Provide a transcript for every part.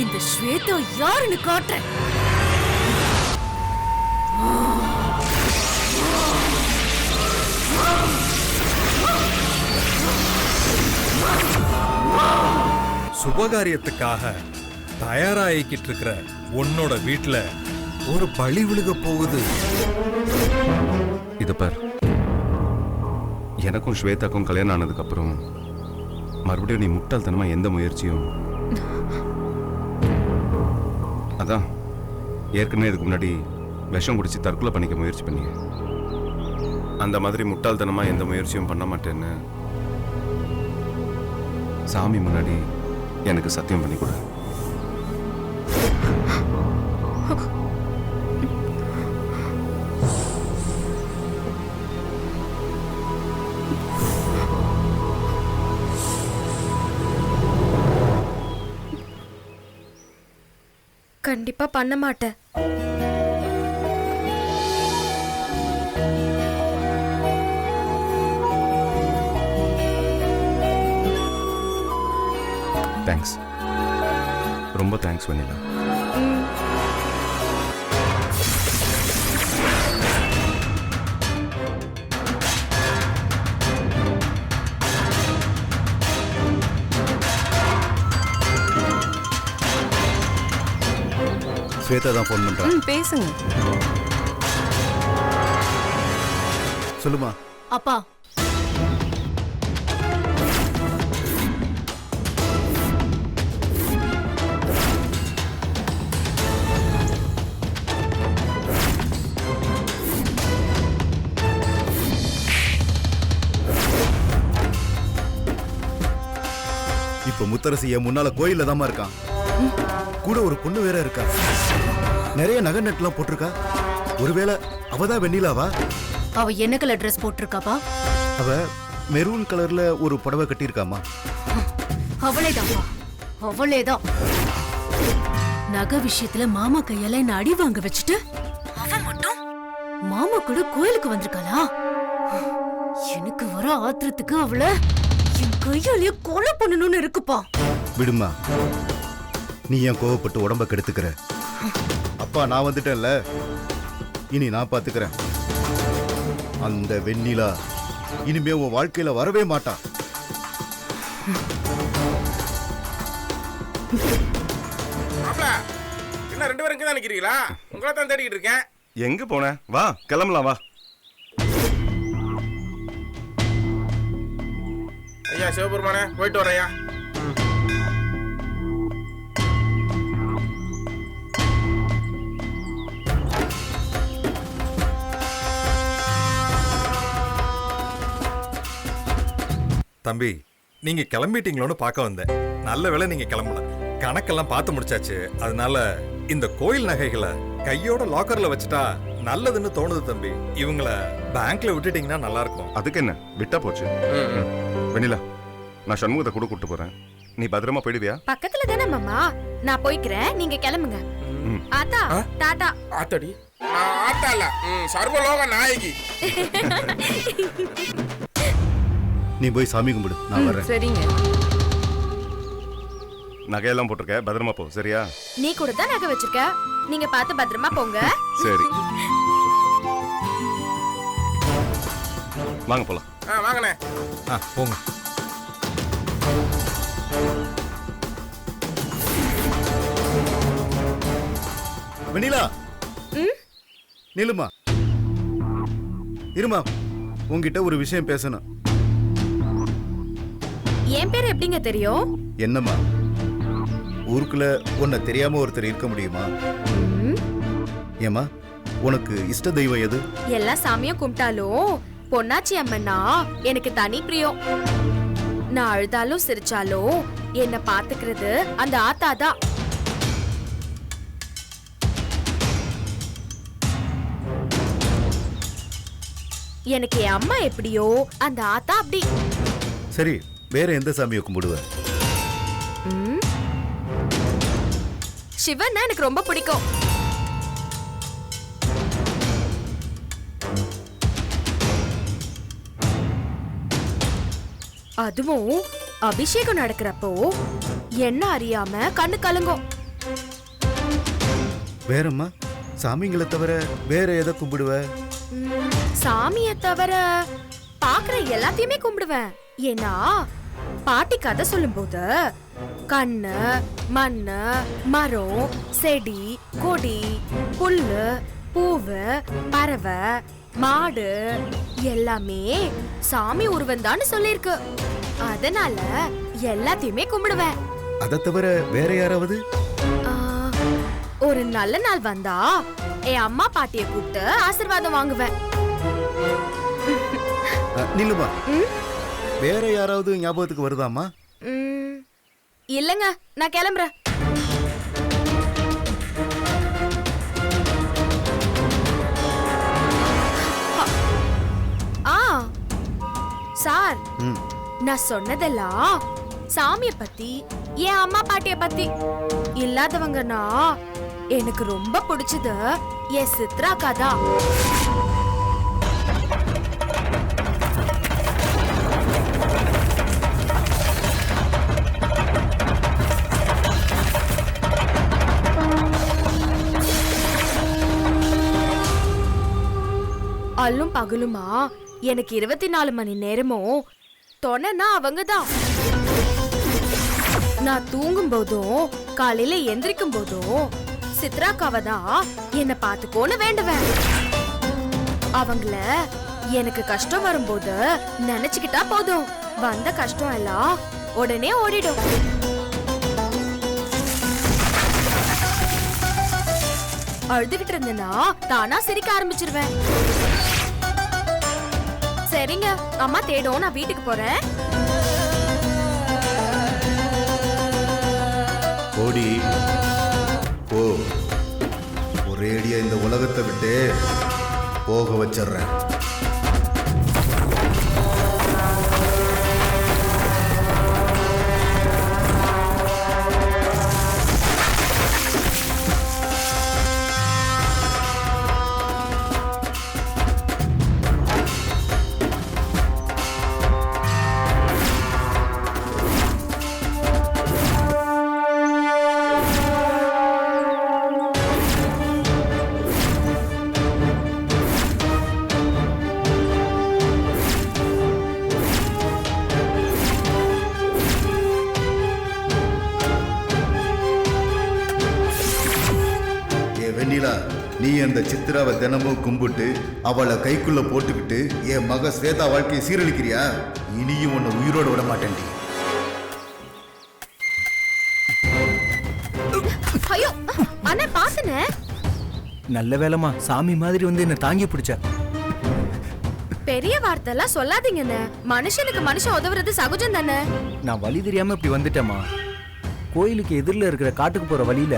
இந்த ஸ்வேதா யாருன்னு காட்டுறேன். சுபகாரியத்துக்காக தயாராகிக்கிட்டு இருக்கிற உன்னோட வீட்டுல ஒரு பலி விழுக போகுது. இது பார், எனக்கும் ஸ்வேதாக்கும் கல்யாணம் ஆனதுக்கு அப்புறம் மறுபடியும் நீ முட்டாள்தனமா எந்த முயற்சியும், அதான் ஏற்கனவே இதுக்கு முன்னாடி விஷம் குடிச்சு தற்கொலை பண்ணிக்க முயற்சி பண்ணீங்க. அந்த மாதிரி முட்டாள்தனமா எந்த முயற்சியும் பண்ண மாட்டேன்னு சாமி முன்னாடி எனக்கு சத்தியம் பண்ணி கொடு. கண்டிப்பா பண்ண மாட்டேன். தேங்க்ஸ், ரொம்ப தேங்க்ஸ் வெண்ணிலா. ஸ்வேதா தான் ஃபோன் பண்றேன். பேசுங்க. சொல்லுமா. அப்பா, இப்ப முத்தரசி என் முன்னால கோயில்ல தாமா இருக்கான். கூட ஒரு பொண்ணு வேற இருக்கா. நிறைய நகை நட்டுலாம் போட்டிருக்கா. ஒருவேளை அவதான் வெண்ணிலாவா? அவ என்ன கலர் ட்ரெஸ் போட்டிருக்காப்பா? அவ மெரூன் கலர்ல ஒரு புடவை கட்டியிருக்காமா. அவளேதான்ப்பா, அவளேதான். நகை விஷயத்துல மாமா கையால என்ன அடி வாங்க வச்சுட்டு அவ மட்டும் மாமா கூட கோயிலுக்கு வந்திருக்காளா? எனக்கு வர ஆத்திரத்துக்கு அவளை என் கையாலேயே கொலை பண்ணணும்னு இருக்குப்பா. விடுமா, நீ ஏன் கோவப்பட்டு உடம்ப கெடுத்துக்கிற? அப்பா நான் வந்துட்டேன்ல, இனி நான் பாத்துக்கிறேன். அந்த வெண்ணிலா இனிமே உன் வாழ்க்கையில வரவே மாட்டான். என்ன 2 பேரும் இங்கதான் நிக்கிறீங்களா? உங்களை தான் தேடிக்கிட்டு இருக்கேன். எங்க போன? வா கிளம்பலாம் வா. ஐயா சிவபெருமானே, போயிட்டு வரையா. தம்பி, நீங்க கிளம்பிட்டீங்களோன்னு பார்க்க வந்தேன். நல்ல வேளை நீங்க கிளம்பல. கணக்கெல்லாம் பார்த்து முடிச்சாச்சு. அதனால இந்த கோயில் நகைகளை கையோட லாக்கர்ல வச்சுட்டா நல்லதுன்னு தோணுது தம்பி. இவங்கள பேங்க்ல விட்டுட்டீங்கன்னா நல்லா இருக்கும். அதுக்கு என்ன, விட்டா போச்சு. வெண்ணிலா, நான் சண்முகத்தை கூட கூட்டு போறேன். நீ பத்திரமா போயிடுவியா? பக்கத்துல தானே மாமா, நான் போய்க்கிறேன், நீங்க கிளம்புங்க. ஆத்தா டாடா. ஆத்தாடி, நான் ஆத்தா இல்ல, சர்வலோக நாயகி. நீ போய் சாமி கும்பிடு, நான் வரேன். சரிங்க. நகையெல்லாம் போட்டிருக்க, பத்திரமா போ சரியா? நீ கூட தான் நகை வச்சிருக்க, நீங்க பார்த்து பத்திரமா போங்க. சரி, வாங்க போலாம். வாங்கண்ணே. போங்க. வெண்ணிலா நிலுமா இருமா, உங்ககிட்ட ஒரு விஷயம் பேசணும். என் பேர் எப்படிங்க தெரியும்? என்னம்மா, ஊருக்குள்ள உன்னை தெரியாம ஒருத்தர் இருக்க முடியுமா? ஏமா, உனக்கு இஷ்ட தெய்வம் எது? எல்லா சாமியும் கும்பிட்டாலும் பொன்னாச்சி அம்மன்னா எனக்கு தனி பிரியம். நான் அழுதாலும் சிரிச்சாலும் என்ன பாத்துக்கிறது அந்த ஆத்தா தான். எனக்கு என் அம்மா எப்படியோ அந்த ஆத்தா அப்படி. சரி, வேற எந்த சாமியை கும்பிடுவ? சிவன்னா எனக்கு ரொம்ப பிடிக்கும். அதுவும் அபிஷேகம் நடக்கிறப்போ என்ன அறியாம கண்ணு கலங்கும். வேறம்மா, சாமிங்களை தவிர வேற எதை கும்பிடுவ? சாமிய தவிர பாக்குற எல்லாத்தையுமே கும்பிடுவேன். ஏன்னா பாட்டி கதை சொல்லும் போது கண்ணு, மண்ணு, மரம், செடி, கொடி, புல்லு, பூவு, பறவை, மாடு எல்லாமே சாமி உருவந்தான்னு சொல்லிருக்கு. அதனால எல்லாத்தையுமே கும்பிடுவேன். அதை தவிர வேற யாராவது? ஒரு நல்ல நாள் வந்தா என் அம்மா பாட்டிய கூப்பிட்டு ஆசீர்வாதம் வாங்குவேன். நில்லுமா, வேற யாராவது ஞாபகத்துக்கு வருதாமா? இல்லங்க, நான் கிளம்புறேன். சார், நான் சொன்னதெல்லாம் சாமிய பத்தி, என் அம்மா பாட்டிய பத்தி. இல்லாதவங்கன்னா எனக்கு ரொம்ப பிடிச்சது என் சித்ரா கதா. அல்லும் பகலுமா எனக்கு 24 மணி நேரமும் தொணனா அவங்கதான். நான் தூங்கும் போதும் காலையில எந்திரிக்கும் போதும் சித்ராக்காவை தான் என்ன பாத்துக்கோன்னு வேண்டுவேன். அவங்கள எனக்கு கஷ்டம் வரும்போது நினைச்சுக்கிட்டா போதும், வந்த கஷ்டம் எல்லாம் உடனே ஓடிடும். அழுதுகிட்டு இருந்தேன்னா தானா சிரிக்க ஆரம்பிச்சிருவேன். சரிங்க, அம்மா தேடும், நான் வீட்டுக்கு போறேன். ஓடி போ, ஒரேடியா இந்த உலகத்தை விட்டு போக வச்சிடுறேன். வெண்ணிலா, நீ அந்த சித்ராவை தினமும் கும்பிட்டு அவளை கைக்குள்ள போட்டுக்கிட்டு என் மக ஸ்வேதா வாழ்க்கையை சீரழிக்கிறியா? இனியும் உன்னை உயிரோடு விட மாட்டேன். ஐயோ அண்ணா, பாத்துனே. நல்ல வேலைமா, சாமி மாதிரி வந்து என்ன தாங்கி பிடிச்ச. பெரிய வார்த்தை எல்லாம் சொல்லாதீங்கண்ணே. மனுஷனுக்கு மனுஷன் உதவுறது சகஜம் தானே. நான் வழி தெரியாம இப்படி வந்துட்டேமா. கோயிலுக்கு எதிரில் இருக்கிற காட்டுக்கு போற வழியில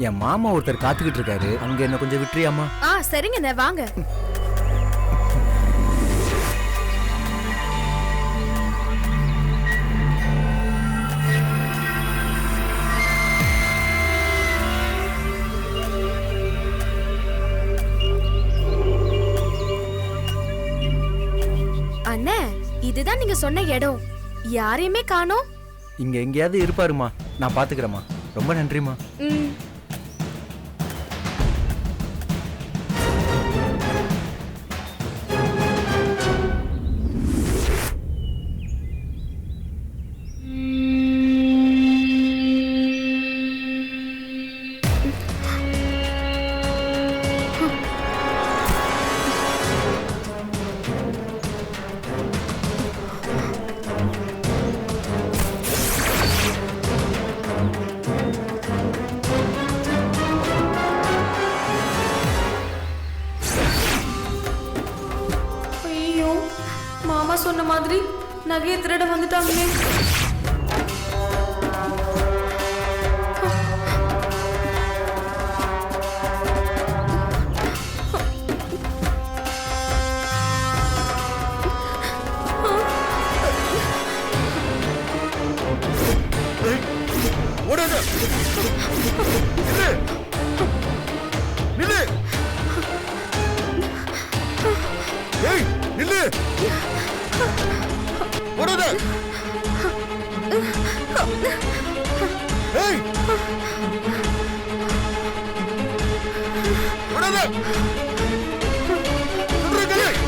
என் மாமா ஒருத்தர் காத்துக்கிட்டு இருக்காரு, அங்க என்ன கொஞ்சம் விட்டுறியாமா? சரிங்கண்ணே, வாங்க. அண்ணே, இதுதான் நீங்க சொன்ன இடம். யாரையுமே காணோம். இங்க எங்கேயாவது இருப்பாருமா, நான் பாத்துக்கிறேம்மா. ரொம்ப நன்றிமா. நகையை திருட வந்துட்டாங்களே. ஓடாத நில்லு நில்லு ஏய் நில்லு ஓடாத ஏய் ஓடாத சொல்றேன்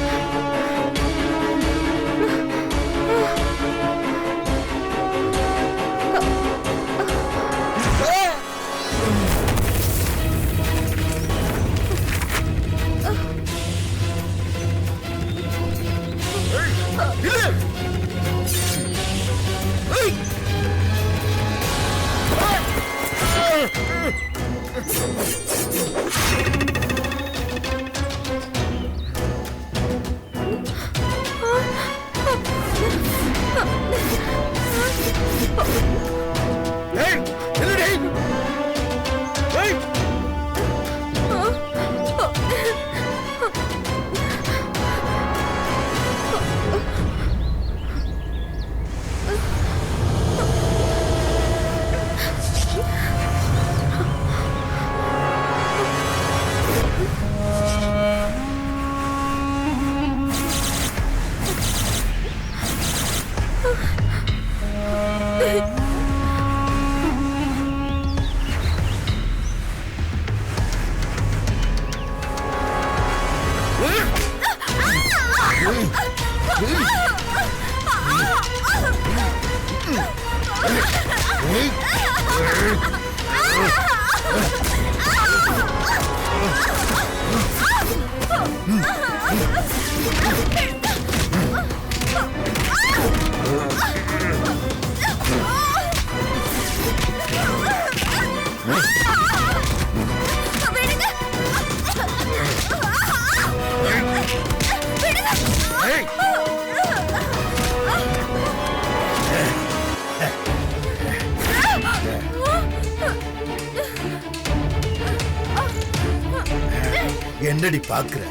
என்னடி பாக்குற?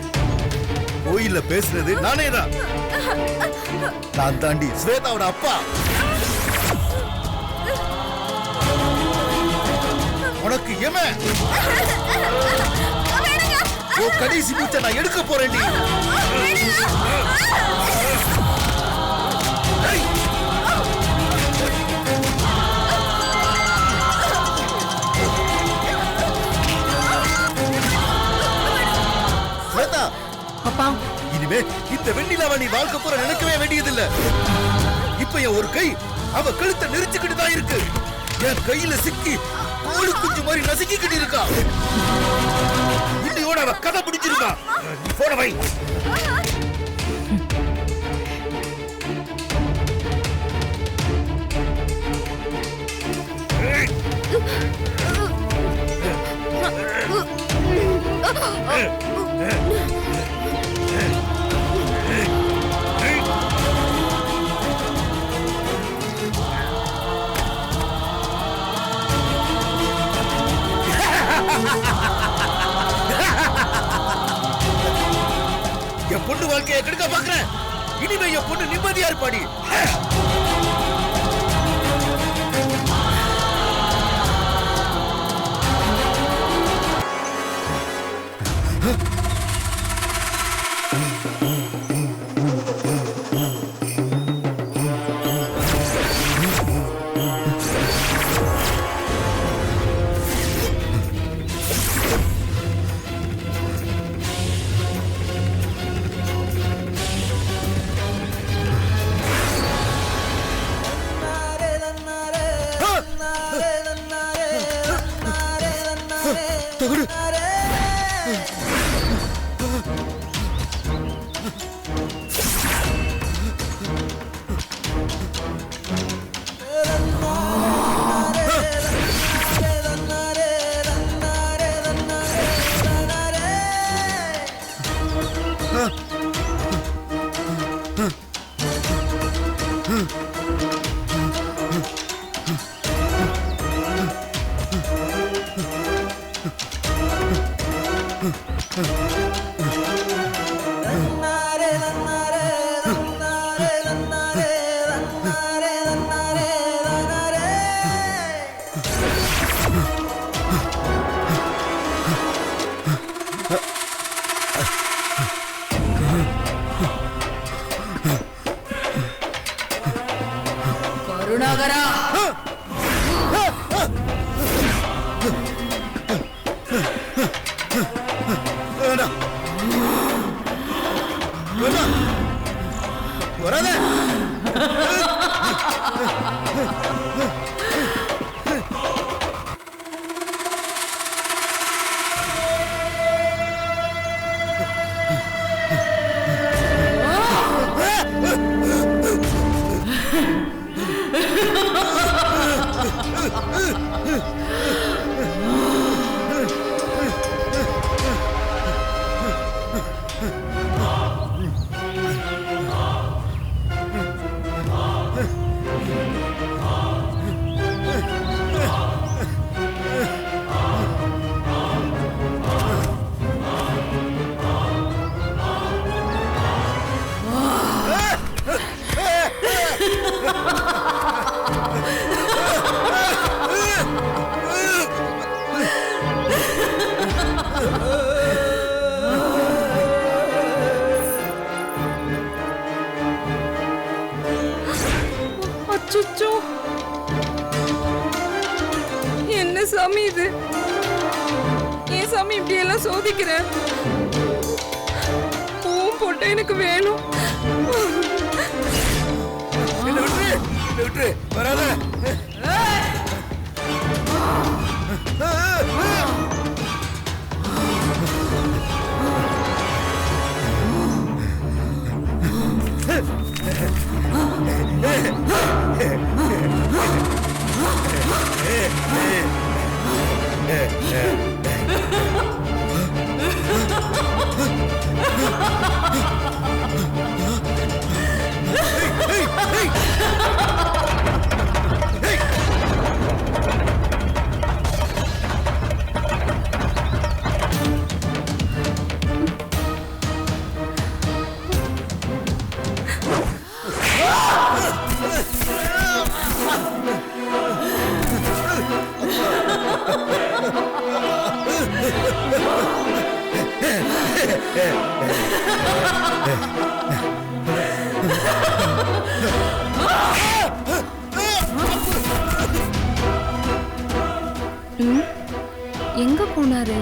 கோயில்ல பேசுறது நானே தான். நான் தாண்டி ஸ்வேதாவோட அப்பா. உனக்கு ஏமே கடைசி மூச்சை நான் எடுக்க போறேன். ஸ்வேதா அப்பா, இனிமே இந்த வெண்ணிலாவை நீ வாழ்க்கை பூரா நினைக்கவே வேண்டியதில்லை. இப்ப என் ஒரு கை அவ கழுத்தை நெரிச்சுக்கிட்டு தான் இருக்கு. என் கையில சிக்கி கோழி குஞ்சு மாதிரி நசுக்கிக்கிட்டு இருக்கா. இன்னையோட அவ கதை பிடிச்சிருக்கா. போன வை. என் பொண்ணு வாழ்க்கையை கெடுக்க பாக்குறேன். இனிமே என் பொண்ணு நிம்மதியா இருப்பாடி. கருணாகரா, வேண்டாம். வேண்டாம். வராத. அச்சச்சோ, என்ன சாமி இது? ஏன் சாமி இப்படி எல்லாம் சோதிக்கிற? பூவும் போட்ட எனக்கு வேணும். விட்டு வராத. எங்க போனாரு?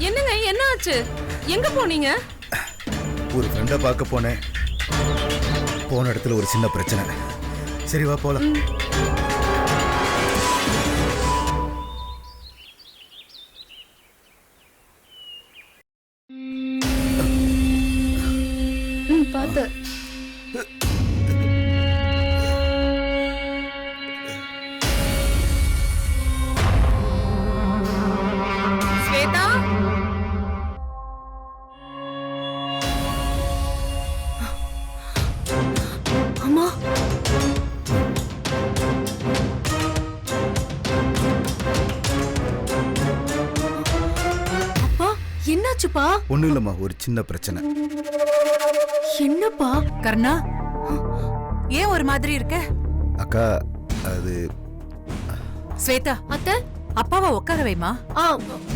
என்னங்க, என்ன ஆச்சு? எங்க போனீங்க? ஒரு ஃப்ரெண்டை பார்க்க போனேன். போன இடத்துல ஒரு சின்ன பிரச்சனை. சரி வா போலாம். பார்த்து. ஸ்வேதா, அம்மா, அப்பா, என்னாச்சுப்பா? ஒண்ணும் இல்லம்மா, ஒரு சின்ன பிரச்சனை. என்னப்பா? கர்ணா, ஏன் ஒரு மாதிரி இருக்க? அக்கா அது ஸ்வேதா, அத்தை, அப்பாவை உட்கார வைமா. ஆ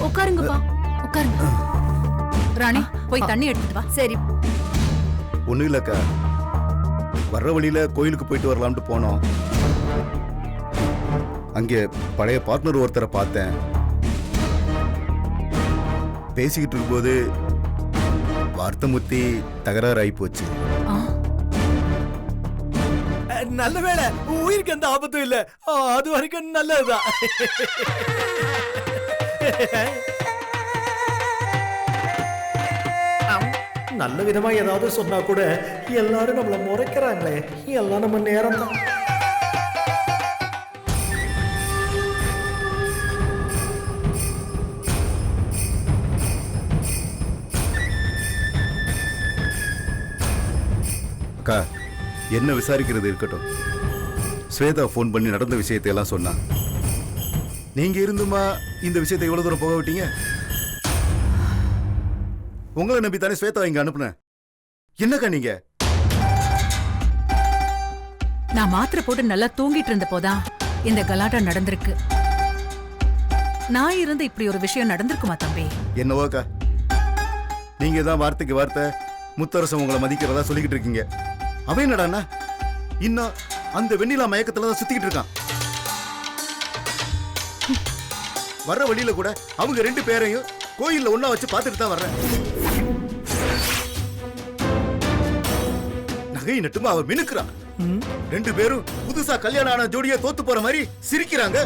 உட்காருங்கப்பா உட்காருங்க. ராணி போய் தண்ணி எடுத்துட்டு வா. சரி. ஒன்றும் இல்லைக்கா, வர்ற வழியில கோயிலுக்கு போயிட்டு வரலாம்னு போனோம். அங்கே பழைய பார்ட்னர் ஒருத்தரை பார்த்தேன். பேசிக்கிட்டு இருக்கும்போது வார்த்தை முத்தி தகராறு ஆகி போச்சு. நல்ல வேளை உயிருக்கு எந்த ஆபத்தும் இல்ல. அது வரைக்கும் நல்லதுதான். நல்ல விதமா ஏதாவது சொன்னா கூட எல்லாரும் நம்மள முறைக்கிறாங்களே. எல்லாம் நம்ம நேரம் தான். அக்கா, என்ன விசாரிக்கிறது இருக்கட்டும். ஸ்வேதா ஃபோன் பண்ணி நடந்த விஷயத்தை எல்லாம் சொன்னா. நீங்க இருந்துமா இந்த விஷயத்தை எவ்வளவு தூரம் போக விட்டீங்க? உங்களை நம்பி தானே ஸ்வேதா இங்க அனுப்புனேன். என்னக்கா நீங்க? நான் மாத்திரை போட்டு நல்லா தூங்கிட்டு இருந்த போதான் இந்த கலாட்டா நடந்திருக்கு. நான் இருந்து இப்படி ஒரு விஷயம் நடந்திருக்குமா தம்பி? என்னவோக்கா, நீங்க தான் வார்த்தைக்கு வார்த்தை முத்தரசன் உங்களை மதிக்கிறதா சொல்லிக்கிட்டு இருக்கீங்க. அவன் என்னடான்னா இன்னும் அந்த வெண்ணிலா மயக்கத்துல தான் சுத்திக்கிட்டு இருக்கான். வர்ற வழியில கூட அவங்க 2 பேரையும் கோயில்ல ஒண்ணா வச்சு பார்த்துட்டு தான் வர்றேன். நகை நட்டுமா அவ மினுக்குறான். 2 பேரும் புதுசா கல்யாணம் ஆன ஜோடியா தோத்து போற மாதிரி சிரிக்கிறாங்க,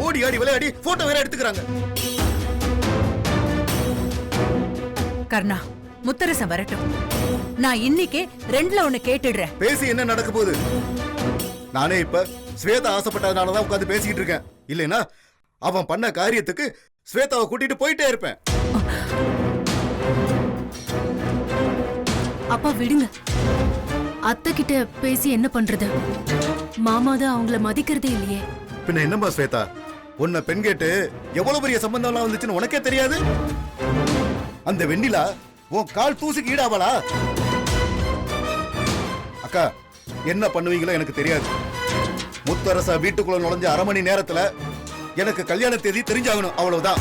ஓடி ஆடி விளையாடி போட்டோ வேற எடுத்துக்கிறாங்க. கர்ணா, முத்தரசன் வரட்டும். நான் இன்னைக்கே 2ல 1 கேட்டுடுறேன். பேசி என்ன நடக்க போகுது? நானே இப்ப ஸ்வேதா ஆசைப்பட்டதுனாலதான் உட்காந்து பேசிக்கிட்டு இருக்கேன். இல்லைன்னா அவன் பண்ண காரியத்துக்கு ஸ்வேதாவை கூட்டிட்டு போயிட்டே இருப்பேன். அப்பா விடுங்க. அத்தை கிட்ட பேசி என்ன பண்றது? மாமா தான் அவங்கள மதிக்கிறதே இல்லையே. பின்ன என்னம்மா ஸ்வேதா, உன்னை பெண் கேட்டு எவ்வளவு பெரிய சம்பந்தம்லாம் வந்துச்சுன்னு உனக்கே தெரியாது? அந்த வெண்ணிலா உன் கால் தூசுக்கு ஈடாவளா? அக்கா, என்ன பண்ணுவீங்களோ எனக்கு தெரியாது. முத்தரசா வீட்டுக்குள்ள நுழைஞ்ச 1/2 மணி நேரத்துல எனக்கு கல்யாண தேதி தெரிஞ்சாகணும், அவ்வளவுதான்.